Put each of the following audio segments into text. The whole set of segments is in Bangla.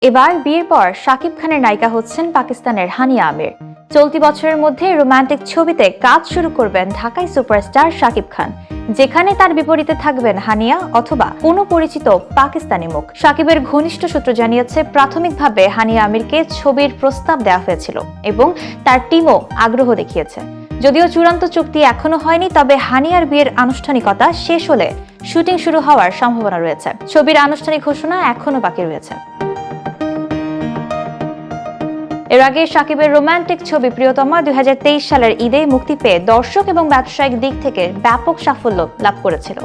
এবার বিয়ের পর শাকিব খানের নায়িকা হচ্ছেন পাকিস্তানের হানিয়া আমির। চলতি বছরের মধ্যে রোমান্টিক ছবিতে কাজ শুরু করবেন ঢাকাই সুপারস্টার শাকিব খান, যেখানে তার বিপরীতে থাকবেন হানিয়া অথবা কোনো পরিচিত পাকিস্তানি মুখ। শাকিবের ঘনিষ্ঠ সূত্র জানিয়েছে, প্রাথমিকভাবে হানিয়া আমিরকে ছবির প্রস্তাব দেওয়া হয়েছিল এবং তার টিমও আগ্রহ দেখিয়েছে। যদিও চূড়ান্ত চুক্তি এখনো হয়নি, তবে হানিয়ার বিয়ের আনুষ্ঠানিকতা শেষ হলে শুটিং শুরু হওয়ার সম্ভাবনা রয়েছে। ছবির আনুষ্ঠানিক ঘোষণা এখনো বাকি রয়েছে। এর আগে শাকিবের রোমান্টিক ছবি প্রিয়তমা 2023 সালের ঈদে মুক্তি পেয়ে দর্শক এবং ব্যবসায়িক দিক থেকে ব্যাপক সাফল্য লাভ করেছিল।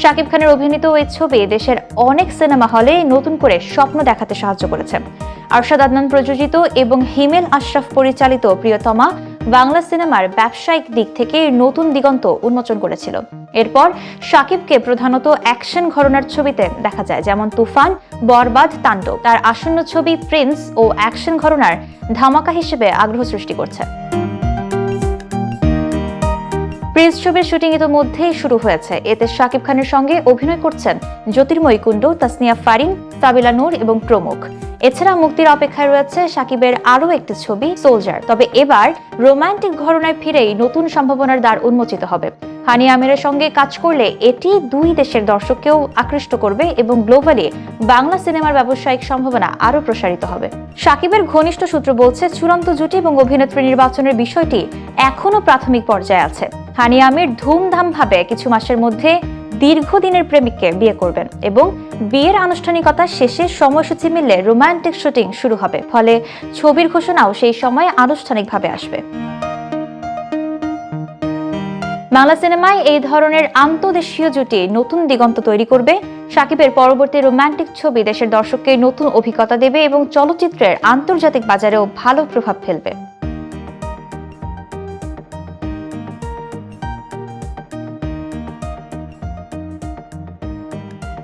শাকিব খানের অভিনীত এই ছবি দেশের অনেক সিনেমা হলে নতুন করে স্বপ্ন দেখাতে সাহায্য করেছে। আরশাদ আদনান প্রযোজিত এবং হিমেল আশরাফ পরিচালিত প্রিয়তমা বাংলা সিনেমার ব্যবসায়িক দিক থেকে নতুন দিগন্ত উন্মোচন করেছিল। এরপর শাকিবকে প্রধানত অ্যাকশন ঘরানার ছবিতে দেখা যায়, যেমন তুফান, বরবাদ, তাণ্ডব। তার আসন্ন ছবি প্রিন্স ও অ্যাকশন ঘরানার ধামাকা হিসেবে আগ্রহ সৃষ্টি করছে। প্রিন্স ছবির শুটিং ইতোমধ্যেই শুরু হয়েছে। এতে শাকিব খানের সঙ্গে অভিনয় করছেন জ্যোতির্ময়ী কুণ্ডু, তাসনিয়া ফারিন, সাবিলা নূর এবং প্রমুখ। এছাড়া মুক্তির অপেক্ষায় রয়েছে শাকিবের আরও একটি ছবি সোলজার। তবে এবার রোমান্টিক ঘরানায় ফিরেই নতুন সম্ভাবনার দ্বার উন্মোচিত হবে। হানিয়া আমিরের সঙ্গে কাজ করলে এটি দুই দেশের দর্শককেও আকৃষ্ট করবে এবং গ্লোবালি বাংলা সিনেমার ব্যবসায়িক সম্ভাবনা আরও প্রসারিত হবে। শাকিবের ঘনিষ্ঠ সূত্র বলছে, চূড়ান্ত জুটি এবং অভিনেত্রী নির্বাচনের বিষয়টি এখনো প্রাথমিক পর্যায়ে আছে। হানিয়া আমির ধুমধামভাবে কিছু মাসের মধ্যে দীর্ঘদিনের প্রেমিককে বিয়ে করবেন এবং বিয়ের আনুষ্ঠানিকতা শেষে সময়সূচি মিললে রোমান্টিক শুটিং শুরু হবে। ফলে ছবির ঘোষণাও সেই সময় আনুষ্ঠানিকভাবে আসবে। বাংলা সিনেমায় এই ধরনের আন্তদেশীয় জুটি নতুন দিগন্ত তৈরি করবে। শাকিবের পরবর্তী রোমান্টিক ছবি দেশের দর্শককে নতুন অভিজ্ঞতা দেবে এবং চলচ্চিত্রের আন্তর্জাতিক বাজারেও ভালো প্রভাব ফেলবে।